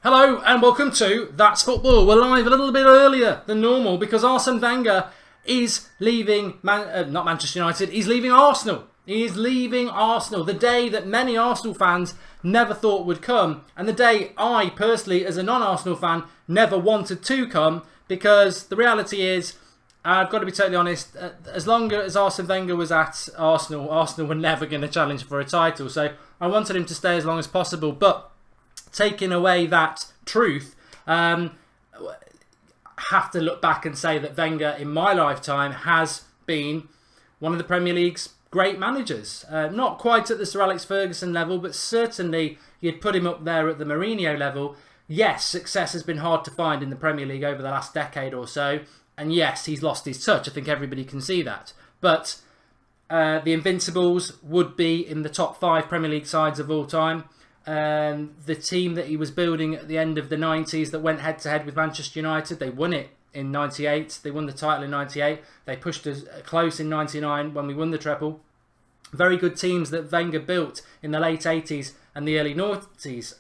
Hello and welcome to That's Football. We're live a little bit earlier than normal because Arsene Wenger is leaving, not Manchester United, he's leaving Arsenal. He is leaving Arsenal, the day that many Arsenal fans never thought would come, and the day I personally, as a non-Arsenal fan, never wanted to come, because the reality is, I've got to be totally honest, as long as Arsene Wenger was at Arsenal, Arsenal were never going to challenge for a title, so I wanted him to stay as long as possible, but taking away that truth, have to look back and say that Wenger, in my lifetime, has been one of the Premier League's great managers. Not quite at the Sir Alex Ferguson level, but certainly you'd put him up there at the Mourinho level. Yes, success has been hard to find in the Premier League over the last decade or so, and yes, he's lost his touch. I think everybody can see that. But the Invincibles would be in the top 5 Premier League sides of all time. The team that he was building at the end of the 90s that went head-to-head with Manchester United, they won it in 98. They won the title in 98. They pushed us close in 99 when we won the treble. Very good teams that Wenger built in the late 80s and the early 90s.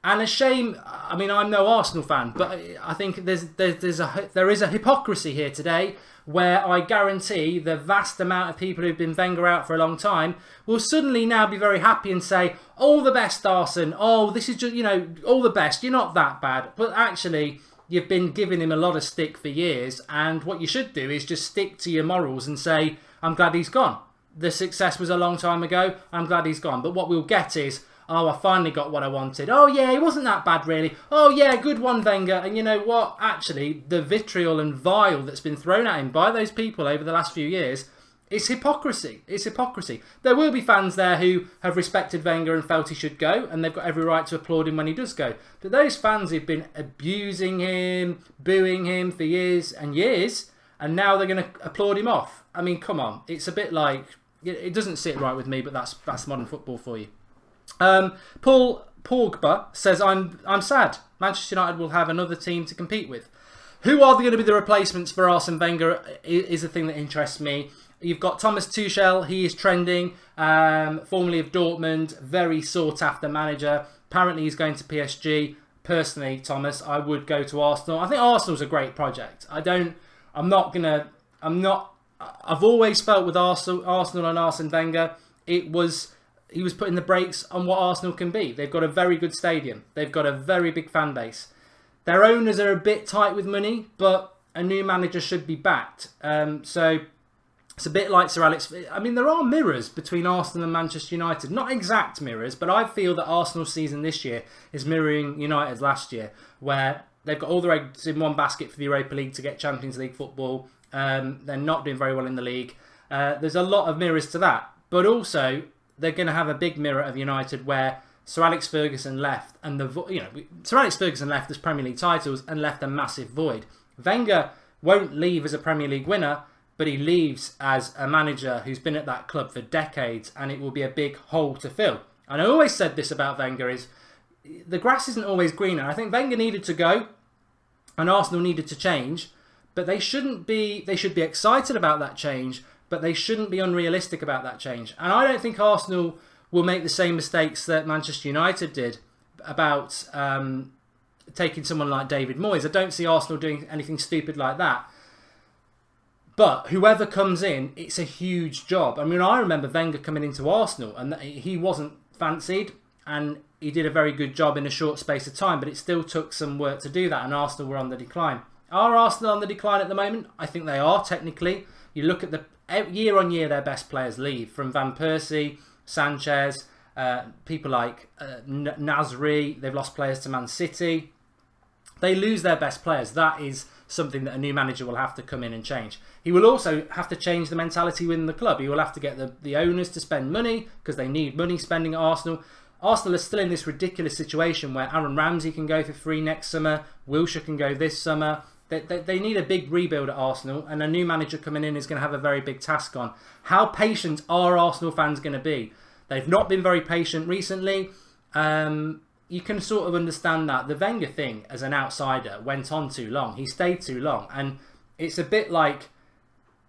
And a shame, I mean, I'm no Arsenal fan, but I think there is a hypocrisy here today where I guarantee the vast amount of people who've been Wenger out for a long time will suddenly now be very happy and say, all the best, Arsene. Oh, this is just, all the best. You're not that bad. But actually, you've been giving him a lot of stick for years. And what you should do is just stick to your morals and say, I'm glad he's gone. The success was a long time ago. I'm glad he's gone. But what we'll get is, oh, I finally got what I wanted. Oh, yeah, he wasn't that bad, really. Oh, yeah, good one, Wenger. And you know what? Actually, the vitriol and vile that's been thrown at him by those people over the last few years is hypocrisy. It's hypocrisy. There will be fans there who have respected Wenger and felt he should go, and they've got every right to applaud him when he does go. But those fans who've been abusing him, booing him for years and years, and now they're going to applaud him off. I mean, come on. It's a bit like, it doesn't sit right with me, but that's modern football for you. Paul Pogba says, I'm sad. Manchester United will have another team to compete with. Who are going to be the replacements for Arsene Wenger is the thing that interests me. You've got Thomas Tuchel. He is trending, formerly of Dortmund, very sought after manager. Apparently he's going to PSG. Personally, Thomas, I would go to Arsenal. I think Arsenal's a great project. I've always felt with Arsenal and Arsene Wenger, he was putting the brakes on what Arsenal can be. They've got a very good stadium. They've got a very big fan base. Their owners are a bit tight with money, but a new manager should be backed. So it's a bit like Sir Alex. I mean, there are mirrors between Arsenal and Manchester United. Not exact mirrors, but I feel that Arsenal's season this year is mirroring United's last year, where they've got all their eggs in one basket for the Europa League to get Champions League football. They're not doing very well in the league. There's a lot of mirrors to that. But also, they're going to have a big mirror of United where Sir Alex Ferguson left, and Sir Alex Ferguson left as Premier League titles and left a massive void. Wenger won't leave as a Premier League winner, but he leaves as a manager who's been at that club for decades, and it will be a big hole to fill. And I always said this about Wenger is the grass isn't always greener. I think Wenger needed to go, and Arsenal needed to change, but they should be excited about that change. But they shouldn't be unrealistic about that change. And I don't think Arsenal will make the same mistakes that Manchester United did about taking someone like David Moyes. I don't see Arsenal doing anything stupid like that. But whoever comes in, it's a huge job. I mean, I remember Wenger coming into Arsenal and he wasn't fancied and he did a very good job in a short space of time, but it still took some work to do that, and Arsenal were on the decline. Are Arsenal on the decline at the moment? I think they are, technically. You look at year on year, their best players leave. From Van Persie, Sanchez, people like Nasri. They've lost players to Man City. They lose their best players. That is something that a new manager will have to come in and change. He will also have to change the mentality within the club. He will have to get the owners to spend money because they need money spending at Arsenal. Arsenal are still in this ridiculous situation where Aaron Ramsey can go for free next summer. Wilshere can go this summer. They need a big rebuild at Arsenal, and a new manager coming in is going to have a very big task on. How patient are Arsenal fans going to be? They've not been very patient recently. You can sort of understand that. The Wenger thing, as an outsider, went on too long. He stayed too long. And it's a bit like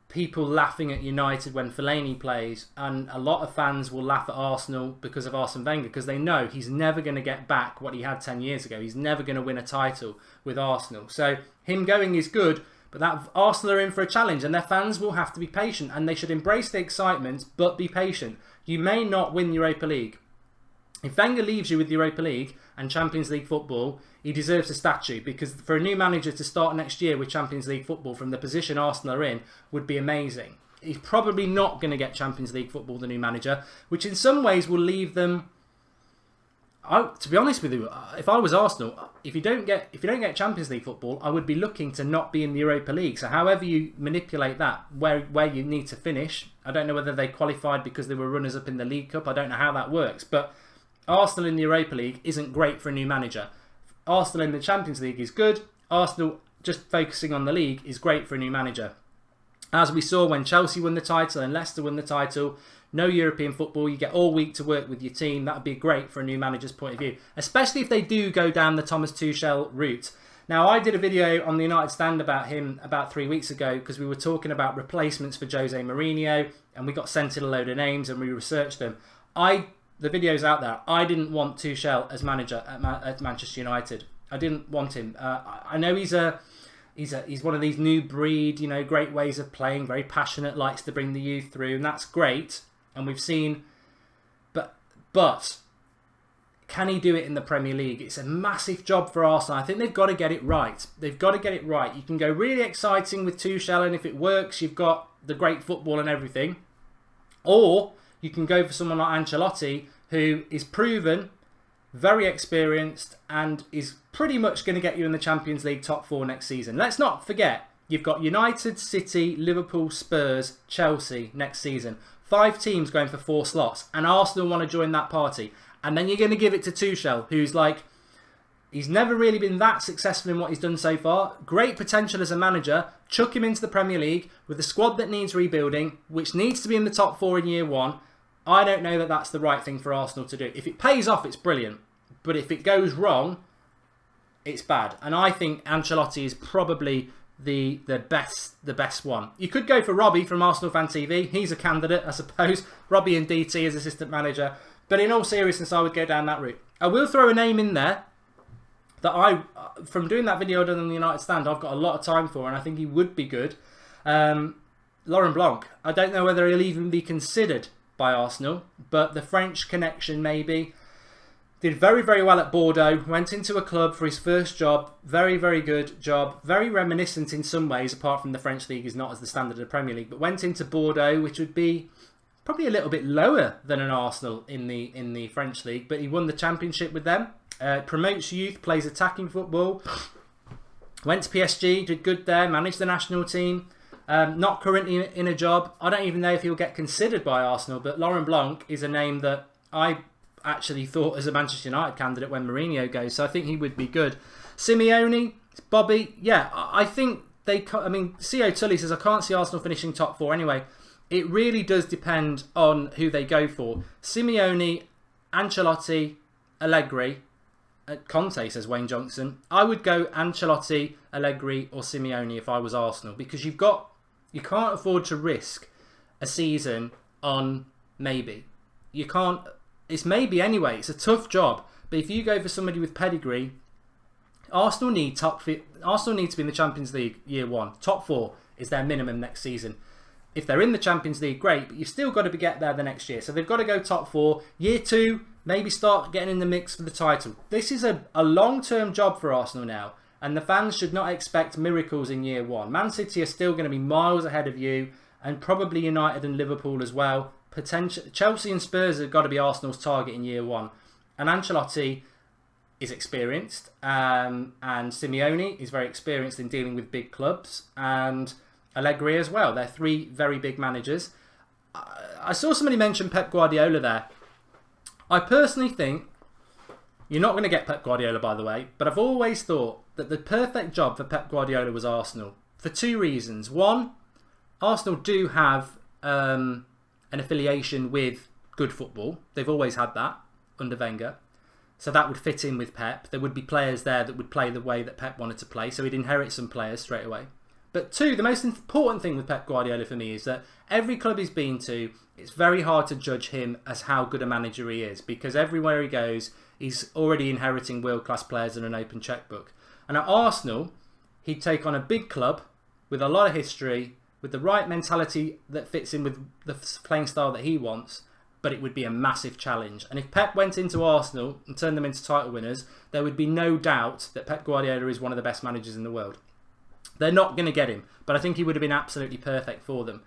people laughing at United when Fellaini plays, and a lot of fans will laugh at Arsenal because of Arsene Wenger, because they know he's never going to get back what he had 10 years ago. He's never going to win a title with Arsenal. So him going is good, but that Arsenal are in for a challenge, and their fans will have to be patient, and they should embrace the excitement, but be patient. You may not win Europa League. If Wenger leaves you with Europa League and Champions League football, he deserves a statue, because for a new manager to start next year with Champions League football from the position Arsenal are in would be amazing. He's probably not going to get Champions League football, the new manager, which in some ways will leave them... to be honest with you, if I was Arsenal, if you don't get Champions League football, I would be looking to not be in the Europa League. So however you manipulate that, where you need to finish, I don't know whether they qualified because they were runners-up in the League Cup. I don't know how that works, but Arsenal in the Europa League isn't great for a new manager. Arsenal in the Champions League is good. Arsenal just focusing on the league is great for a new manager. As we saw when Chelsea won the title and Leicester won the title, no European football, you get all week to work with your team. That would be great for a new manager's point of view, especially if they do go down the Thomas Tuchel route. Now, I did a video on the United Stand about him about 3 weeks ago, because we were talking about replacements for Jose Mourinho, and we got sent in a load of names and we researched them. The video's out there. I didn't want Tuchel as manager at Manchester United. I didn't want him. I know he's one of these new breed, great ways of playing, very passionate, likes to bring the youth through, and that's great. And we've seen, but can he do it in the Premier League? It's a massive job for Arsenal. I think they've got to get it right. They've got to get it right. You can go really exciting with Tuchel, and if it works, you've got the great football and everything, or you can go for someone like Ancelotti, who is proven, very experienced, and is pretty much going to get you in the Champions League top 4 next season. Let's not forget, you've got United, City, Liverpool, Spurs, Chelsea next season. 5 teams going for 4 slots, and Arsenal want to join that party. And then you're going to give it to Tuchel, who's he's never really been that successful in what he's done so far. Great potential as a manager. Chuck him into the Premier League with a squad that needs rebuilding, which needs to be in the top 4 in year 1. I don't know that that's the right thing for Arsenal to do. If it pays off, it's brilliant. But if it goes wrong, it's bad. And I think Ancelotti is probably the best one. You could go for Robbie from Arsenal Fan TV. He's a candidate, I suppose. Robbie and DT as assistant manager. But in all seriousness, I would go down that route. I will throw a name in there that from doing that video done on the United Stand, I've got a lot of time for, and I think he would be good. Laurent Blanc. I don't know whether he'll even be considered by Arsenal, but the French connection maybe. Did very, very well at Bordeaux, went into a club for his first job, very, very good job, very reminiscent in some ways, apart from the French League is not as the standard of the Premier League, but went into Bordeaux, which would be probably a little bit lower than an Arsenal in the French League, but he won the championship with them, promotes youth, plays attacking football, went to PSG, did good there, managed the national team. Not currently in a job. I don't even know if he'll get considered by Arsenal, but Laurent Blanc is a name that I actually thought as a Manchester United candidate when Mourinho goes, so I think he would be good. Simeone, Bobby, yeah, I think CO Tully says, I can't see Arsenal finishing top 4 anyway. It really does depend on who they go for. Simeone, Ancelotti, Allegri, Conte, says Wayne Johnson. I would go Ancelotti, Allegri or Simeone if I was Arsenal, because you can't afford to risk a season on maybe. You can't. It's maybe anyway. It's a tough job. But if you go for somebody with pedigree, Arsenal need to be in the Champions League year 1. Top 4 is their minimum next season. If they're in the Champions League, great, but you've still got to get there the next year. So they've got to go top 4. Year 2, maybe start getting in the mix for the title. This is a long-term job for Arsenal now, and the fans should not expect miracles in year 1. Man City are still going to be miles ahead of you, and probably United and Liverpool as well. Chelsea and Spurs have got to be Arsenal's target in year 1. And Ancelotti is experienced, and Simeone is very experienced in dealing with big clubs, and Allegri as well. They're 3 very big managers. I saw somebody mention Pep Guardiola there. I personally think, you're not going to get Pep Guardiola, by the way, but I've always thought that the perfect job for Pep Guardiola was Arsenal, for 2 reasons. One, Arsenal do have an affiliation with good football. They've always had that under Wenger. So that would fit in with Pep. There would be players there that would play the way that Pep wanted to play, so he'd inherit some players straight away. But two, the most important thing with Pep Guardiola for me is that every club he's been to, it's very hard to judge him as how good a manager he is, because everywhere he goes, he's already inheriting world-class players and an open checkbook. And at Arsenal, he'd take on a big club with a lot of history, with the right mentality that fits in with the playing style that he wants, but it would be a massive challenge. And if Pep went into Arsenal and turned them into title winners, there would be no doubt that Pep Guardiola is one of the best managers in the world. They're not going to get him, but I think he would have been absolutely perfect for them.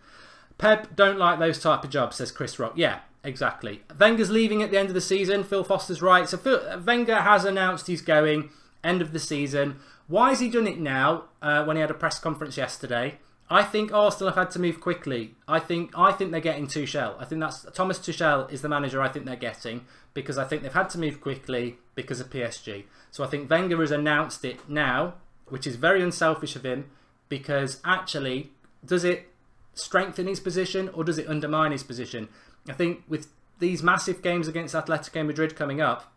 Pep don't like those type of jobs, says Chris Rock. Yeah, exactly. Wenger's leaving at the end of the season. Phil Foster's right. So Wenger has announced he's going end of the season. Why has he done it now when he had a press conference yesterday? I think Arsenal have had to move quickly. I think they're getting Tuchel. I think that's Thomas Tuchel is the manager I think they're getting, because I think they've had to move quickly because of PSG. So I think Wenger has announced it now, which is very unselfish of him, because actually, does it strengthen his position or does it undermine his position? I think with these massive games against Atletico Madrid coming up,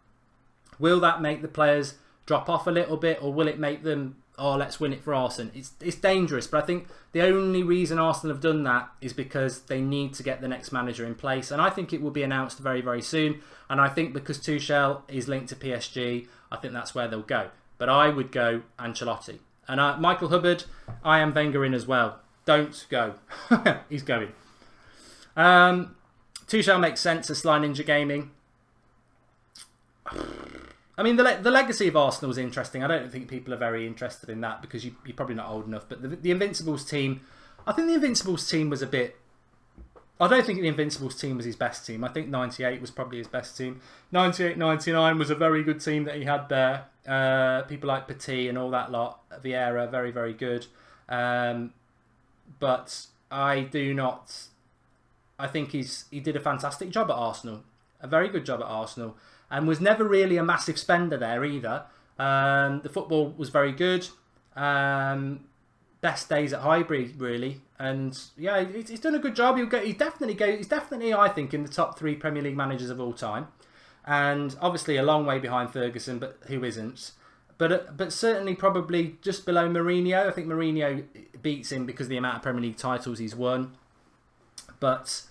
will that make the players drop off a little bit, or will it make them, oh, let's win it for Arsene? It's dangerous, but I think the only reason Arsenal have done that is because they need to get the next manager in place, and I think it will be announced very, very soon. And I think because Tuchel is linked to PSG, I think that's where they'll go. But I would go Ancelotti. And Michael Hubbard, I am Wenger in as well. Don't go. He's going. Tuchel makes sense as Sly Ninja Gaming. I mean, the legacy of Arsenal is interesting. I don't think people are very interested in that because you're probably not old enough. But the Invincibles team, I think the Invincibles team was a bit... I don't think the Invincibles team was his best team. I think 98 was probably his best team. 98, 99 was a very good team that he had there. People like Petit and all that lot. Vieira, very, very good. But I do not... I think he did a fantastic job at Arsenal. A very good job at Arsenal. And was never really a massive spender there either. The football was very good. Best days at Highbury, really. And yeah, he's done a good job. He's definitely, I think, in the top 3 Premier League managers of all time. And obviously a long way behind Ferguson, but who isn't? But certainly probably just below Mourinho. I think Mourinho beats him because of the amount of Premier League titles he's won. But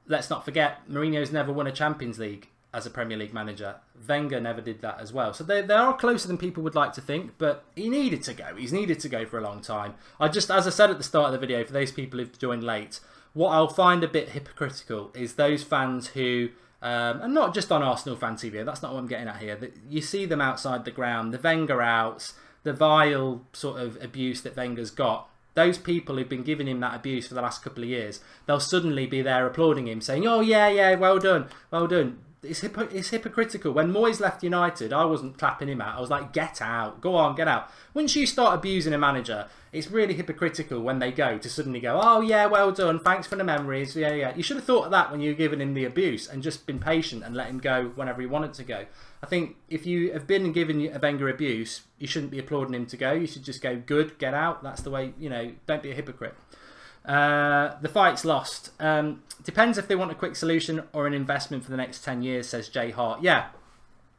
let's not forget, Mourinho's never won a Champions League as a Premier League manager. Wenger never did that as well. So they are closer than people would like to think, but he needed to go. He's needed to go for a long time. As I said at the start of the video, for those people who've joined late, what I'll find a bit hypocritical is those fans who, and not just on Arsenal Fan TV, that's not what I'm getting at here. You see them outside the ground, the Wenger outs, the vile sort of abuse that Wenger's got. Those people who've been giving him that abuse for the last couple of years, they'll suddenly be there applauding him, saying, oh, yeah, well done, well done. It's hypocritical. When Moyes left United, I wasn't clapping him out. I was like, get out. Go on, get out. Once you start abusing a manager, it's really hypocritical when they go to suddenly go, oh, yeah, well done. Thanks for the memories. Yeah. You should have thought of that when you were giving him the abuse and just been patient and let him go whenever he wanted to go. I think if you have been given a Wenger abuse, you shouldn't be applauding him to go. You should just go, good, get out. That's the way, don't be a hypocrite. The fight's lost. Depends if they want a quick solution or an investment for the next 10 years, says Jay Hart. Yeah.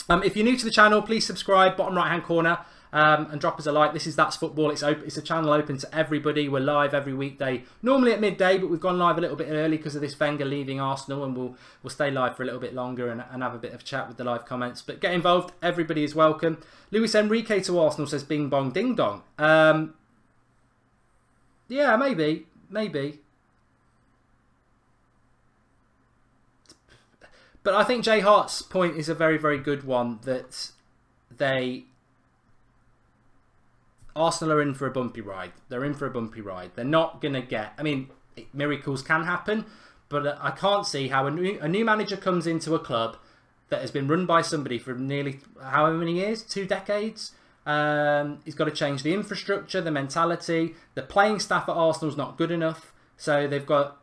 If you're new to the channel, please subscribe, bottom right hand corner, and drop us a like. This is That's Football. It's a channel open to everybody. We're live every weekday, normally at midday, but we've gone live a little bit early because of this Wenger leaving Arsenal, and we'll stay live for a little bit longer and have a bit of chat with the live comments. But get involved. Everybody is welcome. Luis Enrique to Arsenal, says bing bong ding dong. Yeah, maybe. But I think Jay Hart's point is a very, very good one, that Arsenal are in for a bumpy ride. They're in for a bumpy ride. They're not going to get... I mean, miracles can happen, but I can't see how a new manager comes into a club that has been run by somebody for nearly however many years? 2 decades? He's got to change the infrastructure, the mentality. The playing staff at Arsenal's not good enough. So they've got,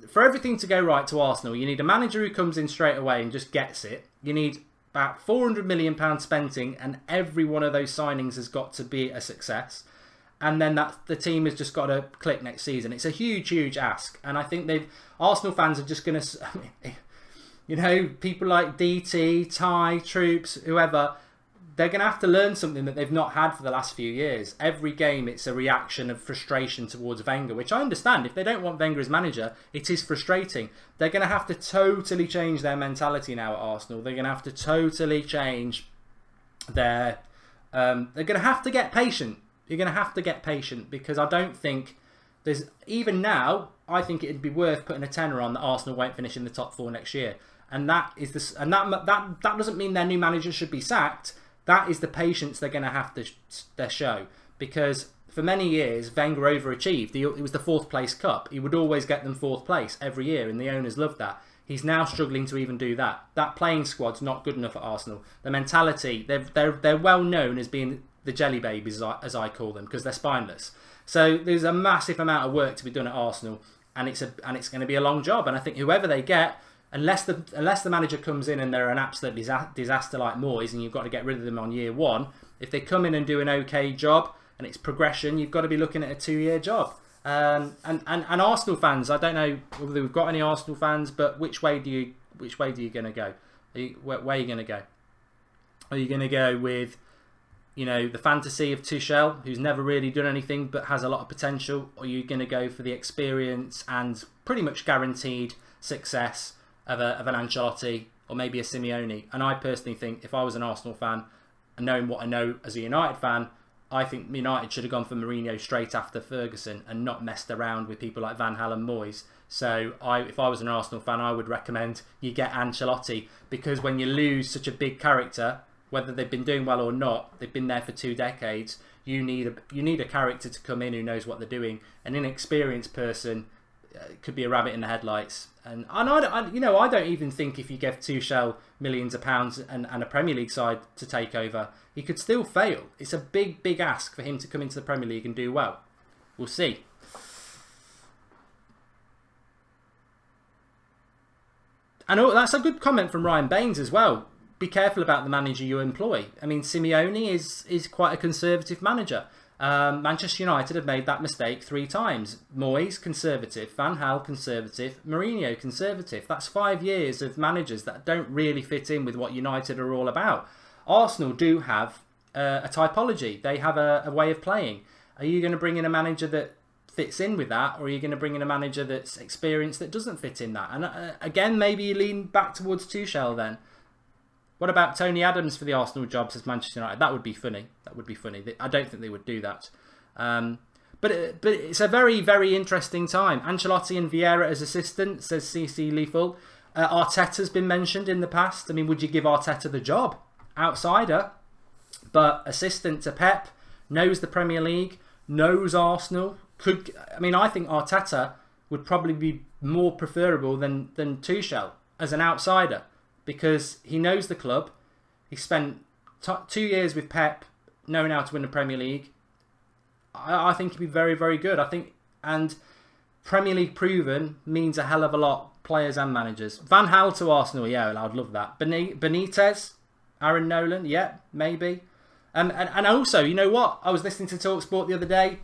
for everything to go right to Arsenal, you need a manager who comes in straight away and just gets it. You need about £400 million spending, and every one of those signings has got to be a success. And then the team has just got to click next season. It's a huge, huge ask. And I think Arsenal fans are just going to, people like DT, Ty, Troops, whoever, they're going to have to learn something that they've not had for the last few years. Every game, it's a reaction of frustration towards Wenger, which I understand. If they don't want Wenger as manager, it is frustrating. They're going to have to totally change their mentality now at Arsenal. They're going to have to totally change their... they're going to have to get patient. You're going to have to get patient, because I don't think there's... Even now, I think it'd be worth putting a tenner on that Arsenal won't finish in the top 4 next year. And that is this, and that doesn't mean their new manager should be sacked. That is the patience they're going to have to show, because for many years Wenger overachieved. It was the 4th place cup. He would always get them 4th place every year, and the owners loved that. He's now struggling to even do that. That playing squad's not good enough at Arsenal. The mentality, they're well known as being the jelly babies, as I call them, because they're spineless. So there's a massive amount of work to be done at Arsenal, and it's going to be a long job. And I think whoever they get, unless the manager comes in and they're an absolute disaster like Moyes, and you've got to get rid of them on year 1, if they come in and do an okay job and it's progression, you've got to be looking at a 2-year job. And Arsenal fans, I don't know whether we've got any Arsenal fans, but which way do you going to go? Where are you going to go? Are you going to go with, the fantasy of Tuchel, who's never really done anything but has a lot of potential? Or are you going to go for the experience and pretty much guaranteed success of an Ancelotti or maybe a Simeone? And I personally think, if I was an Arsenal fan and knowing what I know as a United fan, I think United should have gone for Mourinho straight after Ferguson and not messed around with people like Van Gaal and Moyes. So if I was an Arsenal fan, I would recommend you get Ancelotti, because when you lose such a big character, whether they've been doing well or not, they've been there for 2 decades. You need a character to come in who knows what they're doing. An inexperienced person could be a rabbit in the headlights. And I don't even think if you give Tuchel millions of pounds and a Premier League side to take over, he could still fail. It's a big ask for him to come into the Premier League and do well. We'll see. And that's a good comment from Ryan Baines as well. Be careful about the manager you employ. I mean, Simeone is quite a conservative manager. Manchester United have made that mistake 3 times. Moyes, conservative. Van Gaal, conservative. Mourinho, conservative. That's 5 years of managers that don't really fit in with what United are all about. Arsenal do have a typology. They have a way of playing. Are you going to bring in a manager that fits in with that, or are you going to bring in a manager that's experienced that doesn't fit in that? And again, maybe you lean back towards Tuchel then. What about Tony Adams for the Arsenal job, says Manchester United? That would be funny. That would be funny. I don't think they would do that. But it's a very, very interesting time. Ancelotti and Vieira as assistant, says CC Lethal. Arteta's been mentioned in the past. I mean, would you give Arteta the job? Outsider, but assistant to Pep, knows the Premier League, knows Arsenal. I think Arteta would probably be more preferable than Tuchel as an outsider, because he knows the club. He spent 2 years with Pep, knowing how to win the Premier League. I think he'd be very, very good. And Premier League proven means a hell of a lot, players and managers. Van Gaal to Arsenal, yeah, I'd love that. Benitez, Aaron Nolan, yeah, maybe. And also, you know what? I was listening to TalkSport the other day.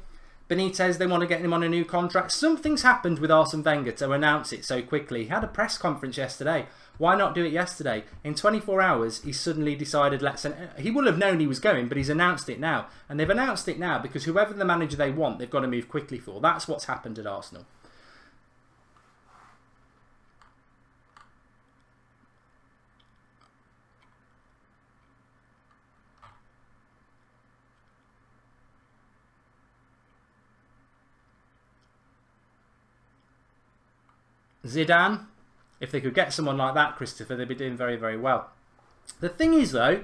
Benitez, they want to get him on a new contract. Something's happened with Arsene Wenger to announce it so quickly. He had a press conference yesterday. Why not do it yesterday? In 24 hours, he suddenly decided, he would have known he was going, but he's announced it now. And they've announced it now because whoever the manager they want, they've got to move quickly for. That's what's happened at Arsenal. Zidane, if they could get someone like that, Christopher, they'd be doing very, very well. The thing is, though,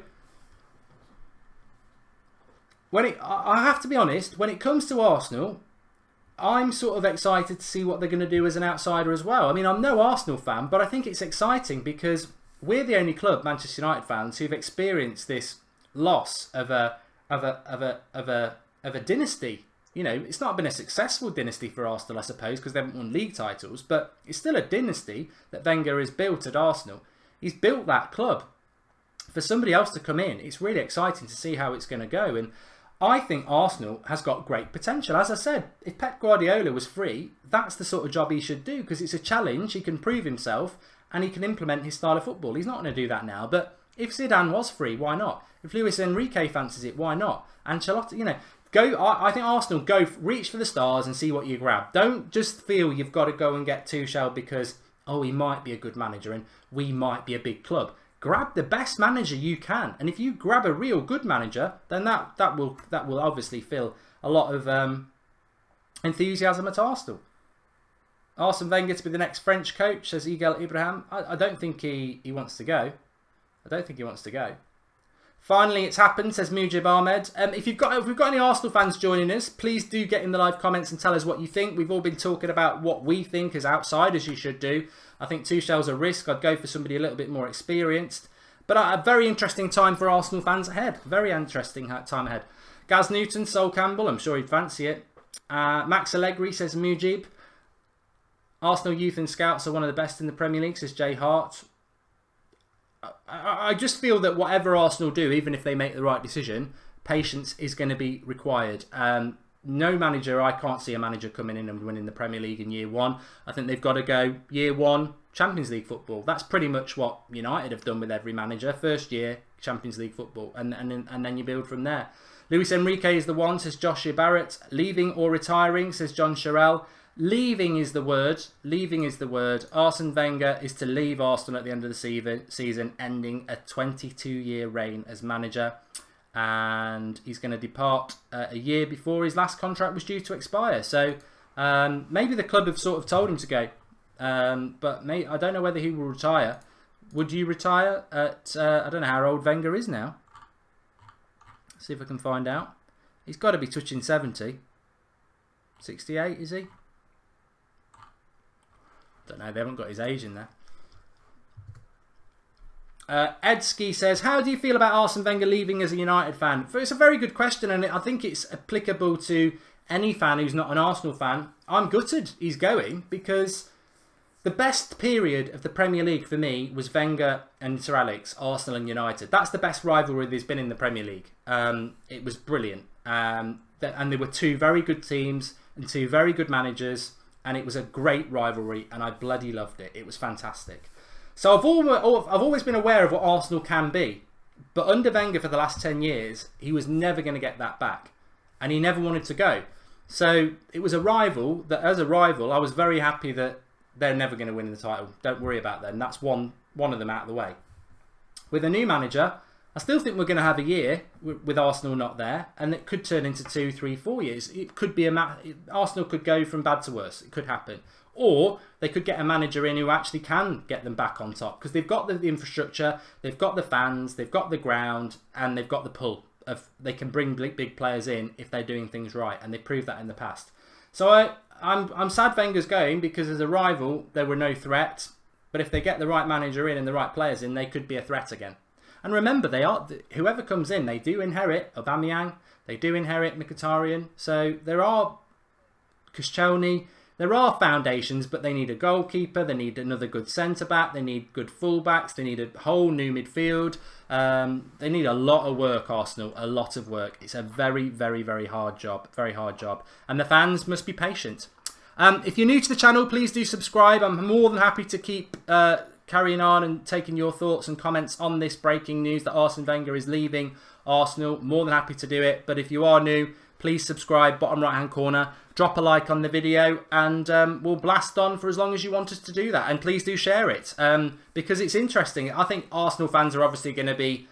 I have to be honest, when it comes to Arsenal, I'm sort of excited to see what they're going to do as an outsider as well. I mean, I'm no Arsenal fan, but I think it's exciting because we're the only club, Manchester United fans, who've experienced this loss of a dynasty. You know, it's not been a successful dynasty for Arsenal, I suppose, because they haven't won league titles, but it's still a dynasty that Wenger has built at Arsenal. He's built that club. For somebody else to come in, it's really exciting to see how it's going to go. And I think Arsenal has got great potential. As I said, if Pep Guardiola was free, that's the sort of job he should do, because it's a challenge. He can prove himself and he can implement his style of football. He's not going to do that now, but If Zidane was free, why not? If Luis Enrique fancies it, why not? Ancelotti, you know, go. I think Arsenal reach for the stars and see what you grab. Don't just feel you've got to go and get Tuchel because, oh, he might be a good manager and we might be a big club. Grab the best manager you can, and if you grab a real good manager, then that will obviously fill a lot of enthusiasm at Arsenal. Arsene Wenger to be the next French coach, says Igel Ibrahim. I don't think he wants to go. I don't think he wants to go. Finally, it's happened, says Mujib Ahmed. If we've got any Arsenal fans joining us, please do get in the live comments and tell us what you think. We've all been talking about what we think as outsiders you should do. I think Tuchel's a risk. I'd go for somebody a little bit more experienced. But a very interesting time for Arsenal fans ahead. Very interesting time ahead. Gaz Newton, Sol Campbell, I'm sure he'd fancy it. Max Allegri, says Mujib. Arsenal youth and scouts are one of the best in the Premier League, says Jay Hart. I just feel that whatever Arsenal do, even if they make the right decision, patience is going to be required. No manager, I can't see a manager coming in and winning the Premier League in year one. I think they've got to go year one, Champions League football. That's pretty much what United have done with every manager. First year, Champions League football, and then you build from there. Luis Enrique is the one, says Joshua Barrett. Leaving or retiring, says John Sherrell. Leaving is the word. Leaving is the word. Arsene Wenger is to leave Arsenal at the end of the season, ending a 22-year reign as manager. And he's going to depart a year before his last contract was due to expire. So maybe the club have sort of told him to go. But I don't know whether he will retire. Would you retire at... I don't know how old Wenger is now. See if I can find out. He's got to be touching 70. 68, is he? Don't know, they haven't got his age in there. Edsky says, how do you feel about Arsene Wenger leaving as a United fan? It's a very good question, and I think it's applicable to any fan who's not an Arsenal fan. I'm gutted he's going, because the best period of the Premier League for me was Wenger and Sir Alex, Arsenal and United. That's the best rivalry there's been in the Premier League. It was brilliant. And there were two very good teams and two very good managers, and it was a great rivalry, and I bloody loved it. It was fantastic. So I've always been aware of what Arsenal can be, but under Wenger for the last 10 years, he was never going to get that back, and he never wanted to go. So it was a rival that, as a rival, I was very happy that they're never going to win the title. Don't worry about them. That's one of them out of the way. With a new manager, I still think we're going to have a year with Arsenal not there, and it could turn into 2, 3, 4 years. It could be Arsenal could go from bad to worse. It could happen. Or they could get a manager in who actually can get them back on top, because they've got the infrastructure, they've got the fans, they've got the ground, and they've got the pull. They can bring big players in if they're doing things right, and they've proved that in the past. So I'm sad Wenger's going, because as a rival, there were no threats. But if they get the right manager in and the right players in, they could be a threat again. And remember, whoever comes in, they do inherit Aubameyang, they do inherit Mkhitaryan. So there are Koscielny, there are foundations, but they need a goalkeeper, they need another good centre-back, they need good full-backs, they need a whole new midfield. They need a lot of work, Arsenal, a lot of work. It's a very, very, very hard job, And the fans must be patient. If you're new to the channel, please do subscribe. I'm more than happy to keep carrying on and taking your thoughts and comments on this breaking news that Arsene Wenger is leaving Arsenal. More than happy to do it. But if you are new, please subscribe, bottom right hand corner. Drop a like on the video, and we'll blast on for as long as you want us to do that. And please do share it, because it's interesting. I think Arsenal fans are obviously going to be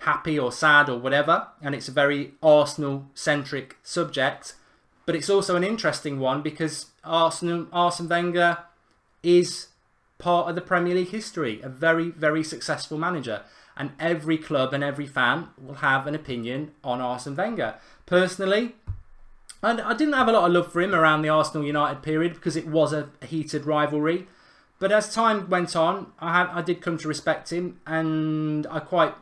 happy or sad or whatever, and it's a very Arsenal-centric subject. But it's also an interesting one, because Arsene Wenger is part of the Premier League history, a very, very successful manager. And every club and every fan will have an opinion on Arsene Wenger. Personally, I didn't have a lot of love for him around the Arsenal United period, because it was a heated rivalry. But as time went on, I did come to respect him, and I quite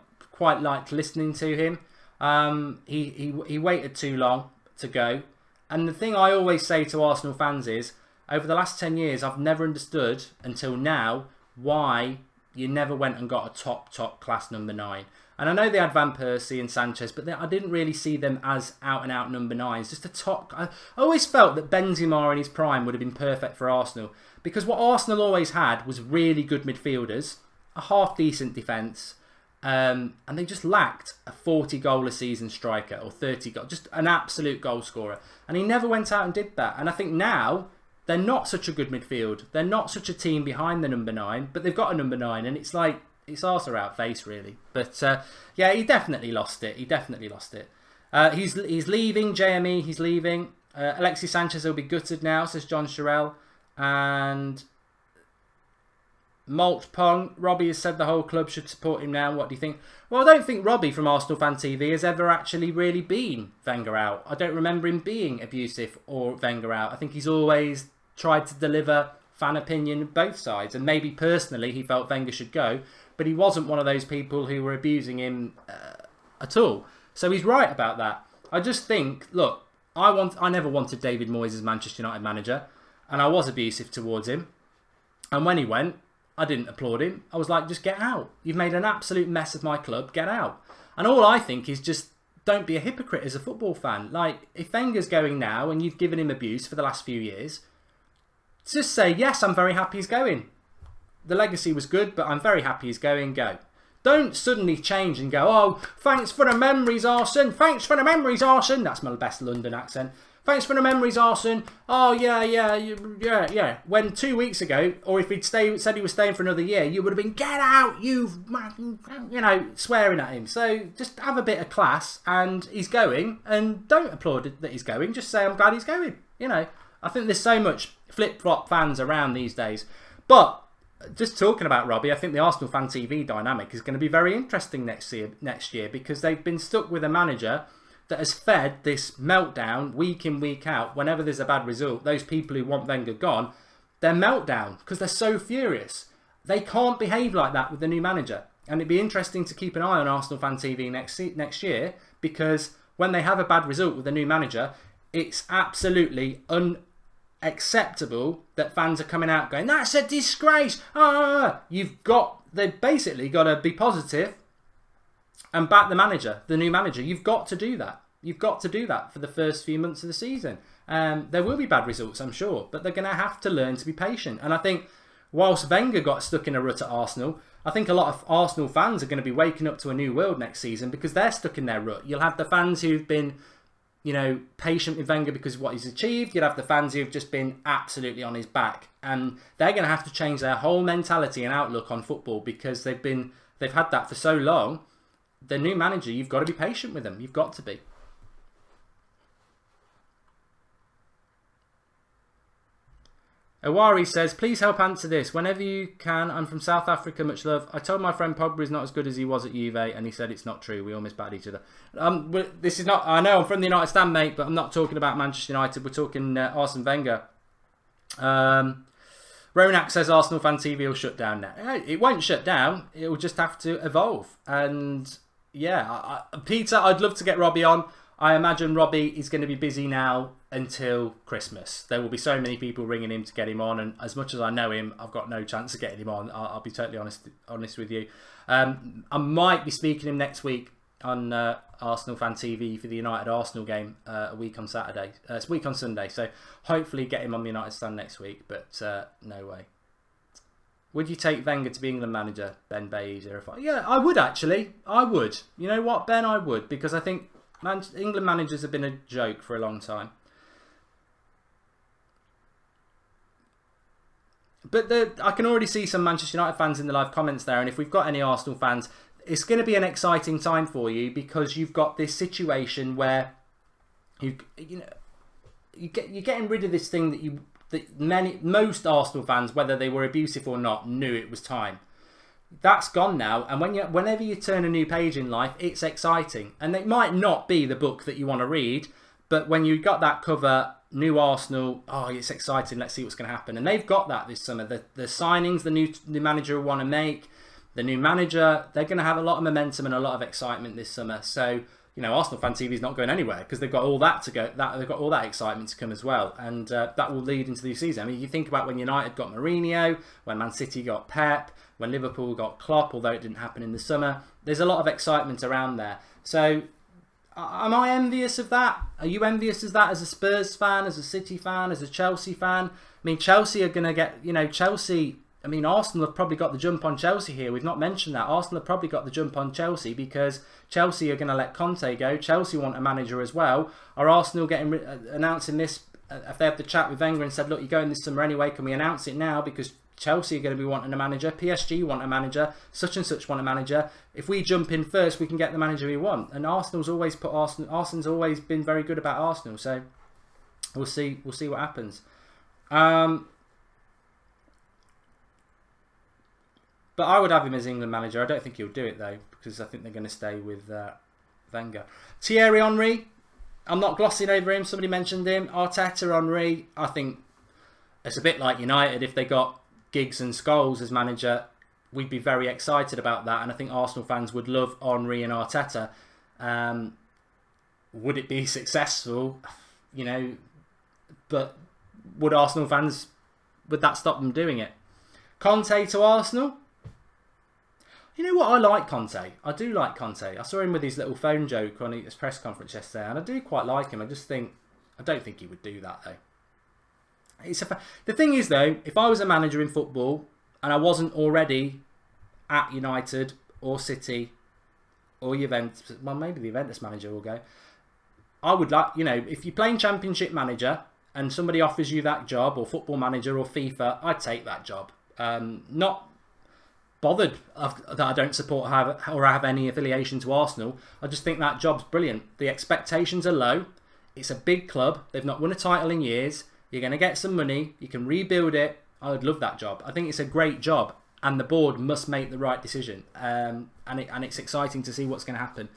liked listening to him. He waited too long to go. And the thing I always say to Arsenal fans is, over the last 10 years, I've never understood until now why you never went and got a top class number 9. And I know they had Van Persie and Sanchez, but I didn't really see them as out-and-out number 9s. Just a top... I always felt that Benzema in his prime would have been perfect for Arsenal, because what Arsenal always had was really good midfielders, a half-decent defence, And they just lacked a 40-goal a season striker or 30 goal, just an absolute goal scorer. And he never went out and did that. And I think now they're not such a good midfield. They're not such a team behind the number 9, but they've got a number 9, and it's like it's arse out face really. But yeah, he definitely lost it. He's leaving. JME, he's leaving. Alexis Sanchez will be gutted now, says John Sherrill. And Malt Pong, Robbie has said the whole club should support him now. What do you think? Well, I don't think Robbie from Arsenal Fan TV has ever actually really been Wenger out. I don't remember him being abusive or Wenger out. I think he's always tried to deliver fan opinion both sides. And maybe personally he felt Wenger should go, but he wasn't one of those people who were abusing him at all. So he's right about that. I just think, look, I never wanted David Moyes as Manchester United manager, and I was abusive towards him. And when he went, I didn't applaud him. I was like, just get out. You've made an absolute mess of my club. Get out. And all I think is just don't be a hypocrite as a football fan. Like, if Wenger's going now and you've given him abuse for the last few years, just say, yes, I'm very happy he's going. The legacy was good, but I'm very happy he's going. Go. Don't suddenly change and go, oh, thanks for the memories, Arsene. Thanks for the memories, Arsene. That's my best London accent. Thanks for the memories, Arsene. Oh, yeah. When 2 weeks ago, or if he'd said he was staying for another year, you would have been, get out, you know, swearing at him. So just have a bit of class, and he's going, and don't applaud that he's going. Just say, I'm glad he's going. You know, I think there's so much flip-flop fans around these days. But just talking about Robbie, I think the Arsenal Fan TV dynamic is going to be very interesting next year because they've been stuck with a manager that has fed this meltdown week in, week out. Whenever there's a bad result, those people who want Wenger gone, they're meltdown because they're so furious. They can't behave like that with the new manager. And it'd be interesting to keep an eye on Arsenal Fan TV next year because when they have a bad result with the new manager, it's absolutely unacceptable that fans are coming out going, that's a disgrace. They've basically got to be positive and back the manager, the new manager. You've got to do that. You've got to do that for the first few months of the season. There will be bad results, I'm sure, but they're going to have to learn to be patient. And I think whilst Wenger got stuck in a rut at Arsenal, I think a lot of Arsenal fans are going to be waking up to a new world next season because they're stuck in their rut. You'll have the fans who've been, you know, patient with Wenger because of what he's achieved. You'll have the fans who've just been absolutely on his back. And they're going to have to change their whole mentality and outlook on football because they've had that for so long. The new manager, you've got to be patient with them. You've got to be. Awari says, please help answer this. Whenever you can, I'm from South Africa, much love. I told my friend Pogba is not as good as he was at Juve, and he said it's not true. We all misbatted each other. This is not, I know I'm from the United stand, mate, but I'm not talking about Manchester United. We're talking Arsene Wenger. Ronak says Arsenal Fan TV will shut down now. It won't shut down. It will just have to evolve. And yeah, Peter, I'd love to get Robbie on. I imagine Robbie is going to be busy now until Christmas. There will be so many people ringing him to get him on, and as much as I know him, I've got no chance of getting him on. I'll be totally honest with you. I might be speaking him next week on Arsenal Fan TV for the United Arsenal game a week on Saturday. It's a week on Sunday, so hopefully get him on the United stand next week, but no way. Would you take Wenger to be England manager, Ben Bay 05? Yeah, I would actually. I would. You know what, Ben? I would, because I think England managers have been a joke for a long time. But I can already see some Manchester United fans in the live comments there, and if we've got any Arsenal fans, it's going to be an exciting time for you because you've got this situation where you're getting rid of this thing that most Arsenal fans, whether they were abusive or not, knew it was time. That's gone now, and whenever you turn a new page in life, it's exciting. And it might not be the book that you want to read, but when you got that cover, new Arsenal, oh, it's exciting, let's see what's going to happen. And they've got that this summer. The signings the new manager will want to make, the new manager, they're going to have a lot of momentum and a lot of excitement this summer. So, you know, Arsenal Fan TV is not going anywhere because they've got all that to go. They've got all that excitement to come as well, and that will lead into the season. I mean, you think about when United got Mourinho, when Man City got Pep, when Liverpool got Klopp, although it didn't happen in the summer. There's a lot of excitement around there. So, am I envious of that? Are you envious of that as a Spurs fan, as a City fan, as a Chelsea fan? I mean, Chelsea are going to get, you know, Chelsea I mean, Arsenal have probably got the jump on Chelsea here. We've not mentioned that. Arsenal have probably got the jump on Chelsea because Chelsea are going to let Conte go. Chelsea want a manager as well. Are Arsenal announcing this? If they have the chat with Wenger and said, look, you're going this summer anyway, can we announce it now? Because Chelsea are going to be wanting a manager. PSG want a manager. Such and such want a manager. If we jump in first, we can get the manager we want. And Arsenal's always always been very good about Arsenal. So we'll see what happens. But I would have him as England manager. I don't think he'll do it though, because I think they're going to stay with Wenger. Thierry Henry, I'm not glossing over him. Somebody mentioned him. Arteta, Henry. I think it's a bit like United. If they got Giggs and Scholes as manager, we'd be very excited about that. And I think Arsenal fans would love Henry and Arteta. Would it be successful? You know, but would Arsenal fans, would that stop them doing it? Conte to Arsenal. You know what? I like Conte. I do like Conte. I saw him with his little phone joke on his press conference yesterday, and I do quite like him. I don't think he would do that though. The thing is though, if I was a manager in football and I wasn't already at United or City or Juventus, well, maybe the Juventus manager will go. I would like, you know, if you're playing Championship manager and somebody offers you that job, or football manager or FIFA, I'd take that job. Not bothered that I don't support or have any affiliation to Arsenal. I just think that job's brilliant. The expectations are low. It's a big club. They've not won a title in years. You're going to get some money. You can rebuild it. I would love that job. I think it's a great job, and the board must make the right decision. And it's exciting to see what's going to happen.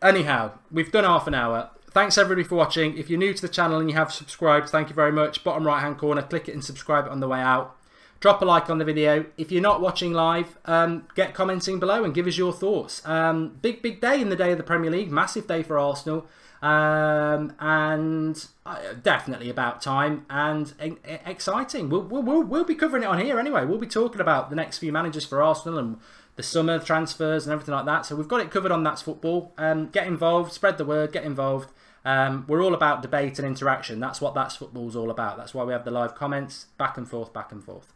Anyhow, we've done half an hour. Thanks everybody for watching. If you're new to the channel and you have subscribed, thank you very much. Bottom right hand corner, click it and subscribe on the way out. Drop a like on the video. If you're not watching live, get commenting below and give us your thoughts. Big day in the day of the Premier League. Massive day for Arsenal. And definitely about time and exciting. We'll be covering it on here anyway. We'll be talking about the next few managers for Arsenal and the summer transfers and everything like that. So we've got it covered on That's Football. Get involved, spread the word, get involved. We're all about debate and interaction. That's what That's Football's all about. That's why we have the live comments, back and forth, back and forth.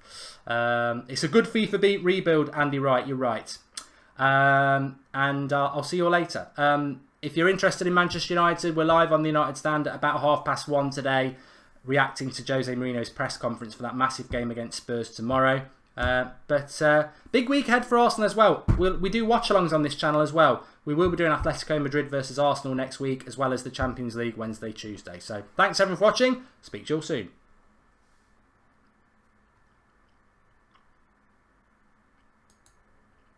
It's a good FIFA beat rebuild, Andy Wright, you're right. And I'll see you all later. If you're interested in Manchester United, we're live on the United Stand at about 1:30 today, reacting to Jose Mourinho's press conference for that massive game against Spurs tomorrow. But big week ahead for Arsenal as well. We do watch-alongs on this channel as well. We will be doing Atletico Madrid versus Arsenal next week, as well as the Champions League Wednesday, Tuesday. So thanks everyone for watching. Speak to you all soon.